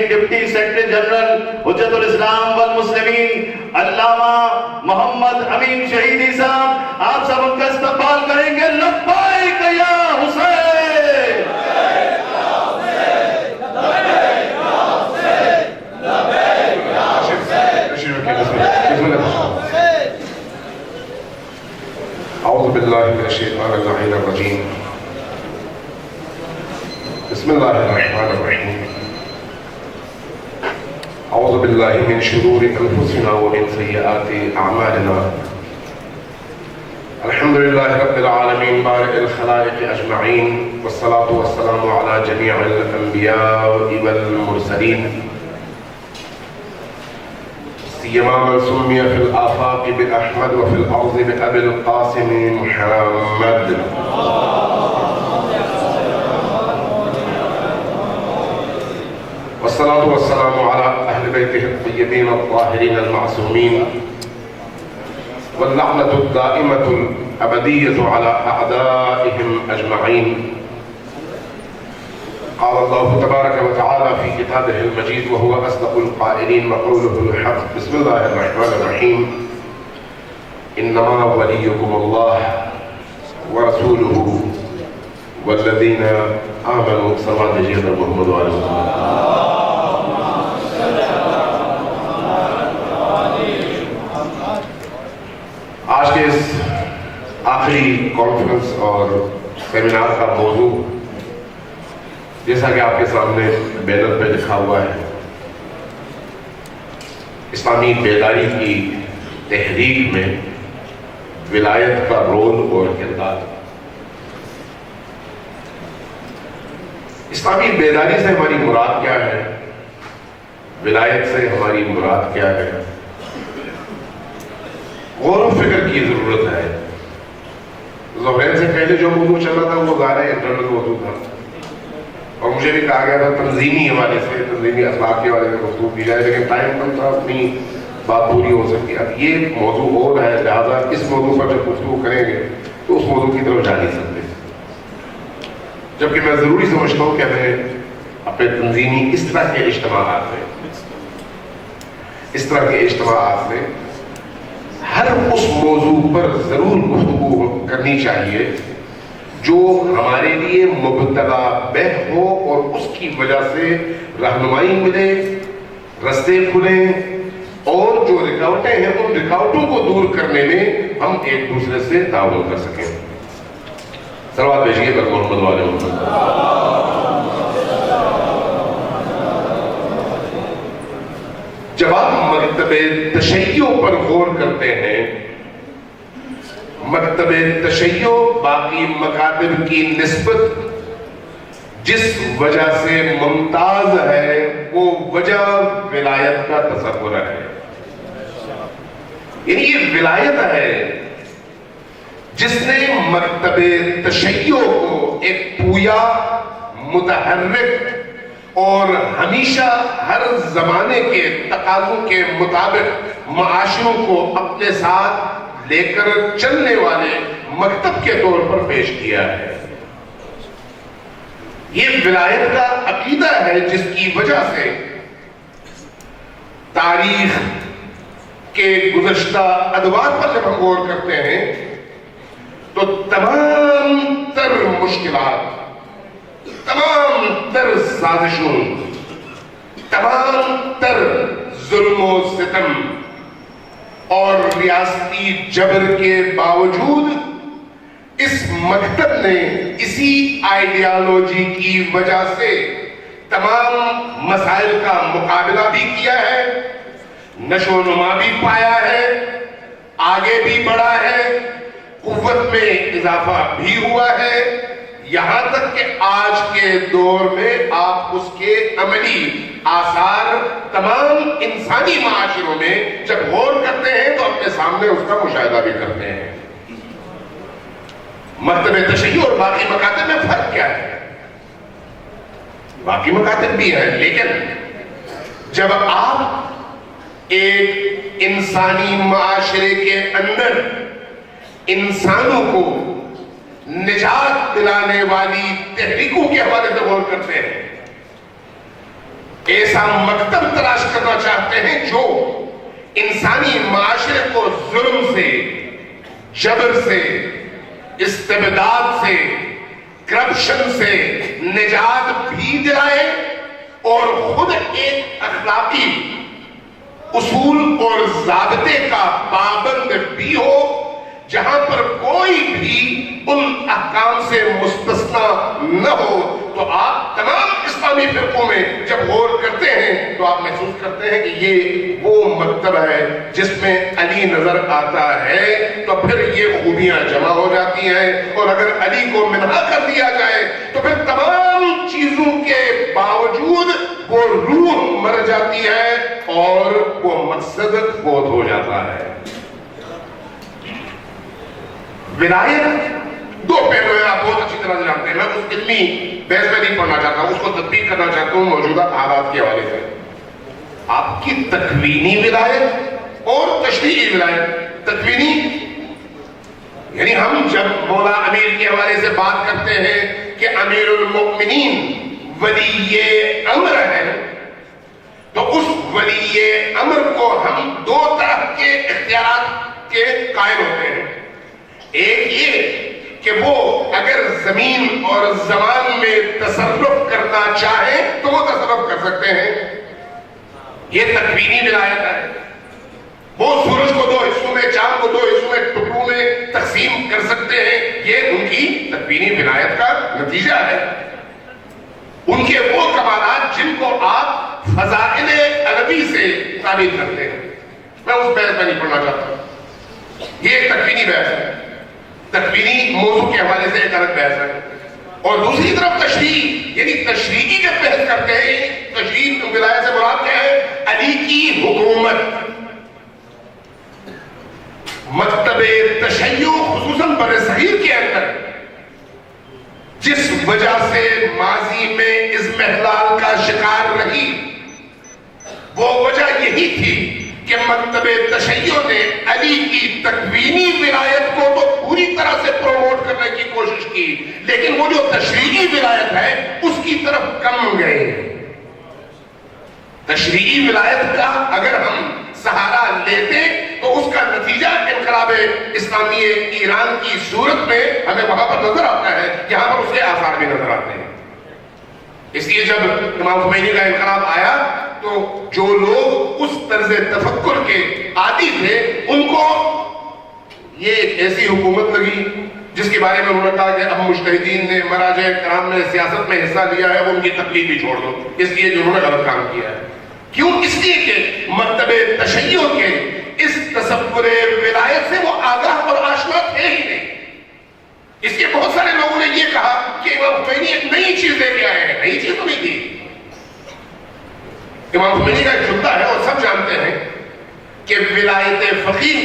Deputy secretary general حجت الاسلام والمسلمین علامہ محمد امین شہیدی صاحب، آپ سب ان کا استقبال کریں گے۔ لبیک یا حسین، اعوذ باللہ من الشیطان اللعین الرجیم، بسم اللہ الرحمن الرحیم، اعوذ باللہ من شرور انفسنا ومن سیئات اعمالنا، الحمدللہ رب العالمین بارئ الخلائق اجمعین، والصلاة والسلام علی جمیع الانبیاء والمرسلین، سیما من سمی فی الآفاق بأحمد وفی الارض بأبی القاسم محمد، والصلاة والسلام على أهل بيته الطيبين الطاهرين المعصومين، واللعنة الدائمة الأبدية على أعدائهم أجمعين. قال الله تبارك وتعالى في كتابه المجيد وهو أصدق القائلين وقوله الحق، بسم الله الرحمن الرحيم، إنما وليكم الله ورسوله والذين آمنوا صلوات جيدا محمد وعلى محمد. آج کے اس آخری کانفرنس اور سیمینار کا موضوع جیسا کہ آپ کے سامنے بینر پہ لکھا ہوا ہے، اسلامی بیداری کی تحریک میں ولایت کا رول اور کردار۔ اسلامی بیداری سے ہماری مراد کیا ہے، ولایت سے ہماری مراد کیا ہے، غور و فکر کی ضرورت ہے۔ ظہرین سے پہلے جو موضوع چل رہا تھا وہ ظاہر انٹرنل موضوع تھا، اور مجھے بھی کہا گیا تھا تنظیمی حوالے سے، تنظیمی اسباق کے حوالے سے گفتگو کی جائے، لیکن ٹائم کم تھا، اپنی بات پوری ہو سکتی۔ اب یہ موضوع اور ہے، لہٰذا اس موضوع پر جب گفتگو کریں گے تو اس موضوع کی طرف جا نہیں سکتے، جبکہ میں ضروری سمجھتا ہوں کہ ہمیں اپنے تنظیمی اس طرح کے اجتماعات میں ہر اس موضوع پر ضرور گفتگو کرنی چاہیے جو ہمارے لیے مبتلا بہ ہو، اور اس کی وجہ سے رہنمائی ملے، رستے کھلیں، اور جو رکاوٹیں ہیں ان رکاوٹوں کو دور کرنے میں ہم ایک دوسرے سے تعاون کر سکیں۔ صلوات بھیجیے پر محمد والے محمد۔ جب آپ مکتب تشیع پر غور کرتے ہیں، مکتب تشیع باقی مکاتب کی نسبت جس وجہ سے ممتاز ہے وہ وجہ ولایت کا تصور ہے، یعنی یہ ولایت ہے جس نے مکتب تشیع کو ایک پویا، متحرک اور ہمیشہ ہر زمانے کے تقاضوں کے مطابق معاشروں کو اپنے ساتھ لے کر چلنے والے مکتب کے طور پر پیش کیا ہے۔ یہ ولایت کا عقیدہ ہے جس کی وجہ سے تاریخ کے گزشتہ ادوار پر جب ہم غور کرتے ہیں تو تمام تر مشکلات، تمام تر سازشوں، تمام تر ظلم و ستم اور ریاستی جبر کے باوجود اس مکتب نے اسی آئیڈیالوجی کی وجہ سے تمام مسائل کا مقابلہ بھی کیا ہے، نشو و نما بھی پایا ہے، آگے بھی بڑھا ہے، قوت میں اضافہ بھی ہوا ہے، یہاں تک کہ آج کے دور میں آپ اس کے عملی آثار تمام انسانی معاشروں میں جب غور کرتے ہیں تو اپنے سامنے اس کا مشاہدہ بھی کرتے ہیں۔ مکتب تشیع اور باقی مکاتب میں فرق کیا ہے؟ باقی مکاتب بھی ہیں، لیکن جب آپ ایک انسانی معاشرے کے اندر انسانوں کو نجات دلانے والی تحریکوں کے حوالے سے غور کرتے ہیں ایسا مکتب تلاش کرنا چاہتے ہیں جو انسانی معاشرے کو ظلم سے، جبر سے، استبداد سے، کرپشن سے نجات بھی دلائے اور خود ایک اخلاقی اصول اور ضابطے کا پابند بھی ہو، جہاں پر کوئی بھی ان احکام سے مستثنا نہ ہو۔ تو آپ تمام اسلامی فرقوں میں جب غور کرتے ہیں تو آپ محسوس کرتے ہیں کہ یہ وہ مکتب ہے جس میں علی نظر آتا ہے، تو پھر یہ خوبیاں جمع ہو جاتی ہیں، اور اگر علی کو منہا کر دیا جائے تو پھر تمام چیزوں کے باوجود وہ روح مر جاتی ہے اور وہ مقصد فوت ہو جاتا ہے۔ ولایت دو پہلو ہیں، آپ بہت اچھی طرح جانتے ہیں، میں اس علمی بحث میں نہیں پڑھنا چاہتا ہوں، اس کو تطبیق کرنا چاہتا ہوں موجودہ حالات کے حوالے سے۔ آپ کی تکوینی ولایت اور تشریعی ولایت۔ تکوینی یعنی ہم جب مولا امیر کے حوالے سے بات کرتے ہیں کہ امیر المؤمنین ولی امر ہے، تو اس ولی امر کو ہم دو طرح کے اختیارات کے قائل ہوتے ہیں۔ ایک یہ کہ وہ اگر زمین اور زمان میں تصرف کرنا چاہیں تو وہ تصرف کر سکتے ہیں، یہ تکوینی ولایت ہے۔ وہ سورج کو دو حصوں میں، چاند کو دو حصوں میں، ٹکڑوں میں تقسیم کر سکتے ہیں، یہ ان کی تکوینی ولایت کا نتیجہ ہے۔ ان کے وہ کمالات جن کو آپ فضائل عربی سے ثابت کرتے ہیں، میں اس بحث میں نہیں پڑھنا چاہتا، یہ ایک تکوینی بحث ہے، تکوینی موضوع کے حوالے سے ایک الگ بحث ہے۔ اور دوسری طرف تشریعی، یعنی تشریعی جب بحث کرتے ہیں، تشریعی ولایت سے مراد کیا ہے؟ علی کی حکومت، مکتب تشیع خصوصاً برصغیر کے اندر جس وجہ سے ماضی میں اضمحلال کا شکار رہی، وہ وجہ یہی تھی کہ مکتب تشیع نے علی کی تکوینی ولایت کو تو پوری طرح سے پروموٹ کرنے کی کوشش کی، لیکن وہ جو تشریعی ولایت ہے اس کی طرف کم گئے۔ تشریعی ولایت کا اگر ہم سہارا لیتے تو اس کا نتیجہ انقلاب اسلامی ایران کی صورت میں ہمیں وہاں پر نظر آتا ہے، جہاں پر اس کے آثار بھی نظر آتے ہیں۔ اس لیے جب امام خمینی کا انقلاب آیا تو جو لوگ اس طرز تفکر کے عادی تھے ان کو یہ ایک ایسی حکومت لگی جس کے بارے میں انہوں نے کہا کہ اب مجتہدین نے، مراجع کرام نے سیاست میں حصہ لیا ہے، وہ ان کی تقلید بھی چھوڑ دو، اس لیے جو انہوں نے غلط کام کیا ہے۔ کیوں؟ اس لیے کہ مکتب تشیع کے اس تصور ولایت سے وہ آگاہ اور آشنا تھے ہی نہیں۔ اس کے بہت سارے لوگوں نے یہ کہا کہ امام خمینی ایک نئی چیز لے کے آئے ہیں، نئی چیز تو نہیں تھی۔ امام خمینی کا ایک جملہ ہے اور سب جانتے ہیں کہ ولایت فقیہ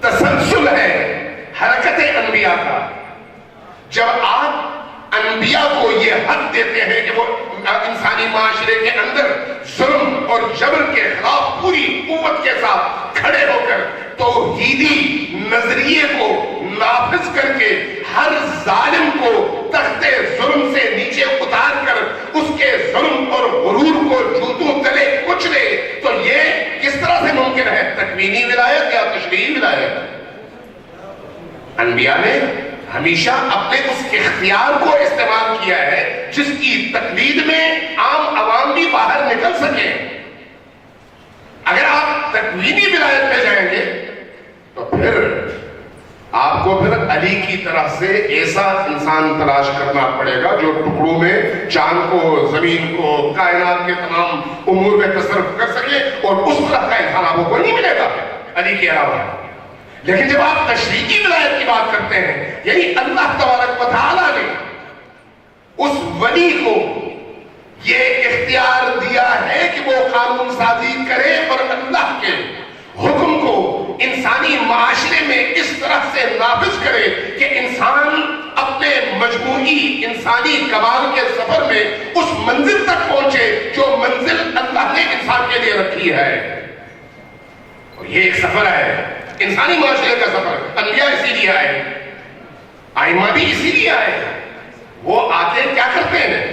تسلسل ہے حرکت انبیاء کا۔ جب آپ انبیاء کو یہ حق دیتے ہیں کہ وہ انسانی معاشرے کے اندر ظلم اور جبر کے خلاف پوری قوت کے ساتھ کھڑے ہو کر توحیدی نظریے کو نافذ کر کے ہر ظالم کو تخت ظلم سے نیچے اتار کر اس کے ظلم اور غرور کو جوتوں تلے کچلے، تو یہ کس طرح سے ممکن ہے؟ تکوینی ولایت یا تشریعی ولایت؟ انبیاء نے ہمیشہ اپنے اس اختیار کو استعمال کیا ہے جس کی تقلید میں عام عوام بھی باہر نکل سکے۔ اگر آپ تکوینی ولایت میں جائیں گے تو پھر آپ کو پھر علی کی طرح سے ایسا انسان تلاش کرنا پڑے گا جو ٹکڑوں میں چاند کو، زمین کو، کائنات کے تمام امور میں تصرف کر سکے، اور اس طرح کا انسان آپ کو کوئی نہیں ملے گا علی کے علاوہ۔ لیکن جب آپ تشریعی ولایت کی بات کرتے ہیں، یعنی اللہ تبارک و تعالیٰ نے اس ولی کو یہ اختیار دیا ہے کہ وہ قانون سازی کرے اور اللہ کے حکم کو انسانی معاشرے میں اس طرح سے نافذ کرے کہ انسان اپنے مجموعی انسانی کمال کے سفر میں اس منزل تک پہنچے جو منزل اللہ نے انسان کے لیے رکھی ہے۔ اور یہ ایک سفر ہے، انسانی معاشرے کا سفر۔ انبیاء اسی لیے آئے، ائمہ بھی اسی لیے آئے۔ وہ آتے کیا کرتے ہیں؟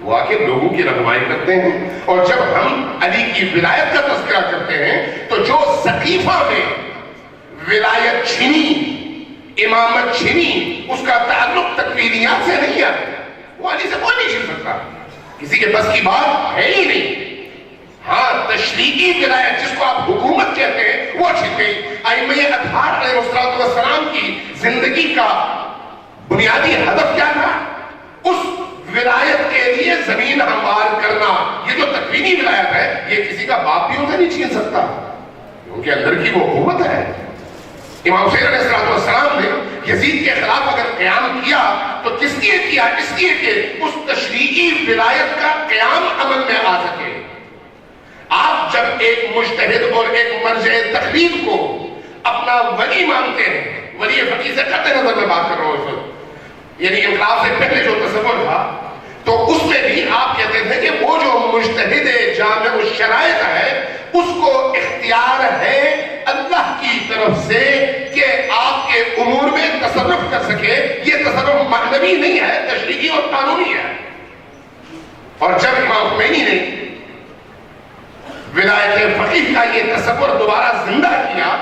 وہ آ کے لوگوں کی رہنمائی کرتے ہیں. اور جب ہم علی کی ولایت کا تذکرہ کرتے ہیں تو جو سقیفہ میں ولایت چھینی، امامت چھینی، اس کا تعلق تکفیریات سے نہیں ہے. وہ علی سے کوئی نہیں چھین سکتا، کسی کے بس کی بات ہے ہی نہیں. ہاں تشریعی ولایت جس کو آپ حکومت کہتے ہیں وہ چھن گئی. ائمہ اطہار علیہ السلام کی زندگی کا بنیادی ہدف کیا تھا؟ اس ولایت کے لیے زمین ہموار کرنا. یہ جو تکوینی ولایت ہے یہ کسی کا باپ بھی اسے نہیں چھین سکتا، کیونکہ اندر کی وہ قوت ہے. امام حسین علیہ السلام نے یزید کے خلاف اگر قیام کیا تو کس لیے کیا؟ اس لیے کہ اس تشریعی ولایت کا قیام عمل میں آ سکے. آپ جب ایک مجتہد اور ایک مرجع تقلید کو اپنا ولی مانتے ہیں، ولی فقیہ سے قطع نظر میں بات کر رہا ہوں، یعنی انقلاب سے پہلے جو تصور تھا تو اس میں بھی آپ کہتے تھے کہ وہ جو مجتہد جامع الشرائط ہے اس کو اختیار ہے اللہ کی طرف سے کہ آپ کے امور میں تصرف کر سکے. یہ تصرف معنوی نہیں ہے، تشریعی اور قانونی ہے. اور جب امام خمینی نے ولایت فقیہ کا یہ تصور دوبارہ زندہ کیا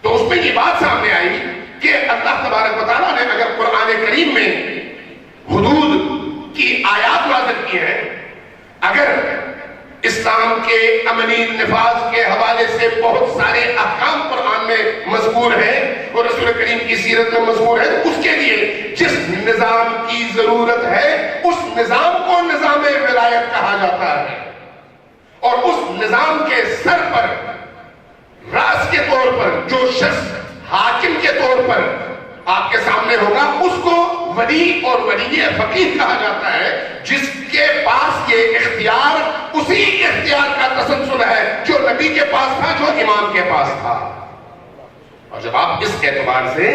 تو اس میں یہ بات سامنے آئی کہ اللہ تبارک و تعالیٰ نے اگر قرآن کریم میں حدود کی آیات نازل کی ہیں، اگر اسلام کے عملی نفاذ کے حوالے سے بہت سارے احکام قرآن میں مذکور ہیں اور رسول کریم کی سیرت میں مذکور ہے، تو اس کے لیے جس نظام کی ضرورت ہے اس نظام کو نظام ولایت کہا جاتا ہے. اور اس نظام کے سر پر راز کے طور پر جو شخص حاکم کے طور پر آپ کے سامنے ہوگا اس کو ولی اور ولی فقیہ کہا جاتا ہے، جس کے پاس یہ اختیار اسی اختیار کا تسلسل ہے جو نبی کے پاس تھا، جو امام کے پاس تھا. اور جب آپ اس اعتبار سے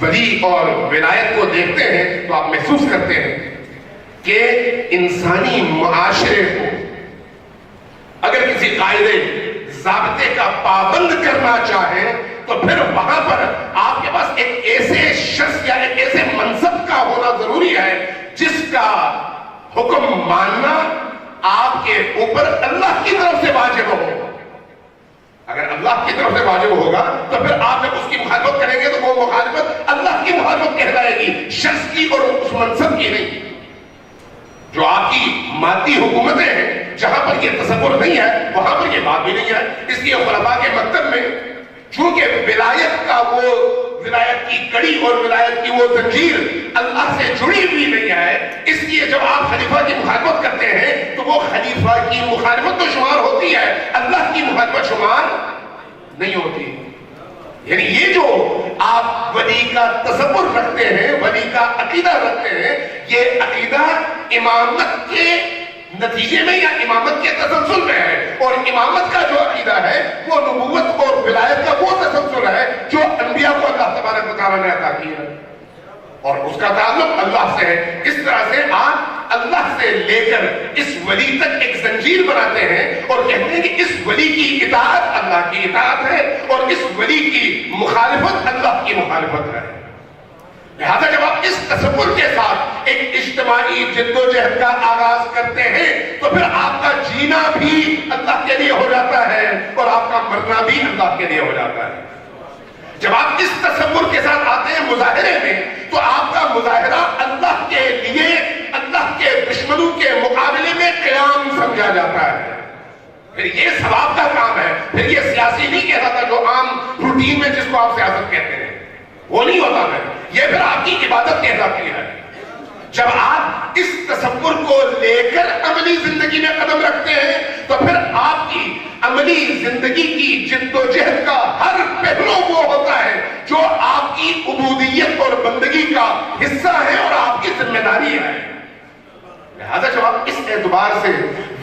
ولی اور ولایت کو دیکھتے ہیں تو آپ محسوس کرتے ہیں کہ انسانی معاشرے کو اگر کسی قاعدے ضابطے کا پابند کرنا چاہیں تو پھر وہاں پر آپ کے پاس ایک ایسے شخص یا ایک ایسے منصب کا ہونا ضروری ہے جس کا حکم ماننا آپ کے اوپر اللہ کی طرف سے واجب ہو. اگر اللہ کی طرف سے واجب ہوگا تو پھر آپ جب اس کی مخالفت کریں گے تو وہ مخالفت اللہ کی مخالفت کہلائے گی، شخص کی اور اس منصب کی نہیں. جو آپ کی مادی حکومتیں ہیں جہاں پر یہ تصور نہیں ہے وہاں پر یہ بات بھی نہیں ہے. اس لیے خلفاء کے مکتب میں چونکہ ولایت کا وہ ولایت کی کڑی اور ولایت کی وہ زنجیر اللہ سے جڑی ہوئی نہیں ہے، اس لیے جب آپ خلیفہ کی مخالفت کرتے ہیں تو وہ خلیفہ کی مخالفت تو شمار ہوتی ہے، اللہ کی مخالفت شمار نہیں ہوتی. یعنی یہ جو آپ ولی کا تصور رکھتے ہیں، ولی کا عقیدہ رکھتے ہیں، یہ عقیدہ امامت کے نتیجے میں یا امامت کے تسلسل میں ہے. اور امامت کا جو عقیدہ ہے وہ نبوت اور ولایت کا وہ تسلسل ہے جو انبیاء کو اللہ تبارک و تعالیٰ نے عطا کیا ہے اور اس کا تعلق اللہ سے ہے. اس طرح سے آپ اللہ سے لے کر اس ولی تک ایک زنجیر بناتے ہیں اور کہتے ہیں کہ اس ولی کی اطاعت اللہ کی اطاعت ہے اور اس ولی کی مخالفت اللہ کی مخالفت ہے. لہذا جب آپ اس تصور کے ساتھ ایک اجتماعی جد و جہد کا آغاز کرتے ہیں تو پھر آپ کا جینا بھی اللہ کے لیے ہو جاتا ہے اور آپ کا مرنا بھی اللہ کے لیے ہو جاتا ہے. جب آپ اس تصور کے ساتھ آتے ہیں مظاہرے میں تو آپ کا مظاہرہ اللہ کے لیے اللہ کے دشمنوں کے مقابلے میں قیام سمجھا جاتا ہے. پھر یہ ثواب کا کام ہے، پھر یہ سیاسی نہیں کہلاتا جو عام روٹین میں جس کو آپ سیاست کہتے ہیں، وہ نہیں ہوتا ہے. یہ پھر آپ کی عبادت کہلاتی ہے. جب آپ اس تصور کو لے کر عملی زندگی میں قدم رکھتے ہیں تو پھر آپ کی عملی زندگی کی جد و جہد کا ہر پہلو وہ ہوتا ہے جو آپ کی عبودیت اور بندگی کا حصہ ہے اور آپ کی ذمہ داری ہے. لہذا جب آپ اس اعتبار سے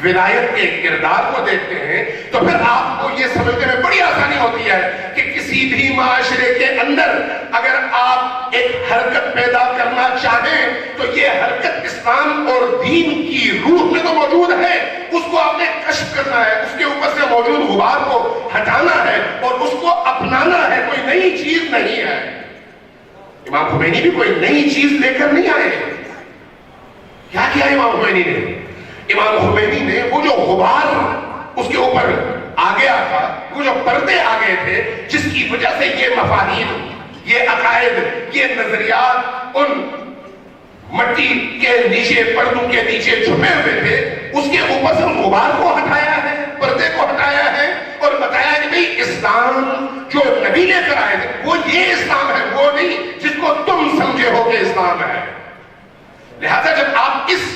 ولایت کے کردار کو دیکھتے ہیں تو پھر آپ کو یہ سمجھنے میں بڑی آسانی ہوتی ہے کہ کسی بھی معاشرے کے اندر اگر آپ ایک حرکت پیدا کرنا چاہیں تو یہ حرکت اسلام اور دین کی روح میں تو موجود ہے، اس کو آپ نے کشف کرنا ہے، اس کے اوپر سے موجود غبار کو ہٹانا ہے اور اس کو اپنانا ہے. کوئی نئی چیز نہیں ہے. امام خمینی بھی کوئی نئی چیز لے کر نہیں آئے. کیا کیا امام خمینی نے؟ امام خمینی نے وہ جو غبار اس کے اوپر آ گیا تھا، وہ جو پردے آ گئے تھے جس کی وجہ سے یہ مفاہیم، یہ عقائد، یہ نظریات ان مٹی کے نیچے، پردوں کے نیچے چھپے ہوئے تھے، اس کے اوپر سے غبار کو ہٹایا ہے، پردے کو ہٹایا ہے اور بتایا کہ بھئی اسلام جو نبی لے کر آئے تھے وہ یہ اسلام ہے، وہ نہیں جس کو تم سمجھے ہو کہ اسلام ہے۔ لہذا جب آپ اس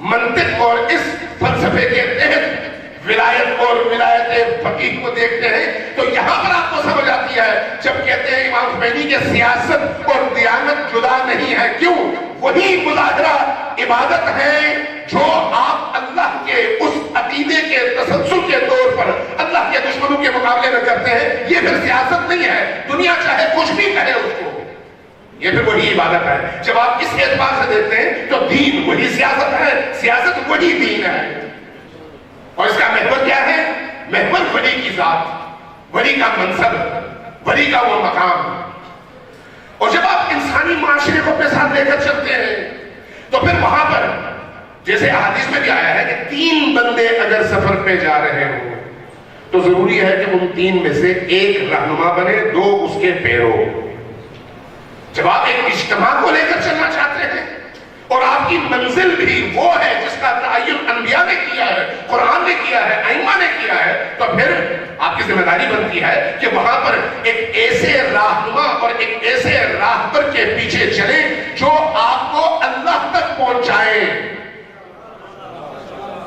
منطق اور اس فلسفے کے تحت ولایت اور ولایت فقیہ کو دیکھتے ہیں تو یہاں پر آپ کو سمجھ آتی ہے جب کہتے ہیں امام خمینی کہ سیاست اور دیانت جدا نہیں ہے، کیوں؟ وہی مظاہرہ عبادت ہے جو آپ اللہ کے اس عقیدے کے تسلسل کے طور پر اللہ کے دشمنوں کے مقابلے میں کرتے ہیں، یہ پھر سیاست نہیں ہے، دنیا چاہے کچھ بھی کہے اس کو، یہ پھر وہی عبادت ہے۔ جب آپ اس اعتبار سے دیکھتے ہیں تو دین وہی سیاست ہے، سیاست وہی دین ہے، اور اس کا محور کیا ہے؟ محور ولی کی ذات، ولی کا منصب، ولی کا وہ مقام۔ اور جب آپ انسانی معاشرے کو اپنے ساتھ لے کر چلتے ہیں تو پھر وہاں پر جیسے احادیث میں بھی آیا ہے کہ 3 بندے اگر سفر پہ جا رہے ہوں تو ضروری ہے کہ ان 3 میں سے ایک رہنما بنے، 2 اس کے پیرو۔ جب آپ ایک اجتماع کو لے کر چلنا چاہتے ہیں اور آپ کی منزل بھی وہ ہے جس کا تعین انبیاء نے کیا ہے، قرآن نے کیا ہے، ائمہ نے کیا ہے، تو پھر آپ کی ذمہ داری بنتی ہے کہ وہاں پر ایک ایسے رہنما اور ایک ایسے راہبر کے پیچھے چلیں جو آپ کو اللہ تک پہنچائے۔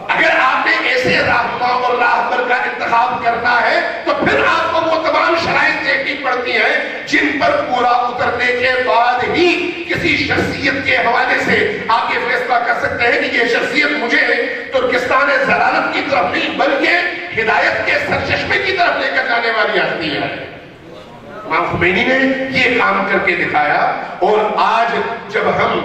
اگر آپ نے ایسے رہنما اور راہبر کا انتخاب کرنا ہے تو پھر آپ کو وہ تمام شرائط دیکھنی پڑتی ہیں جن پر پورا اترنے کے بعد ہی کسی شخصیت کے حوالے سے آپ یہ فیصلہ کر سکتے ہیں کہ یہ شخصیت مجھے ترکستان ضلالت کی طرف نہیں بلکہ ہدایت کے سرچشمے کی طرف لے کر جانے والی ہستی ہے۔ امام خمینی نے یہ کام کر کے دکھایا، اور آج جب ہم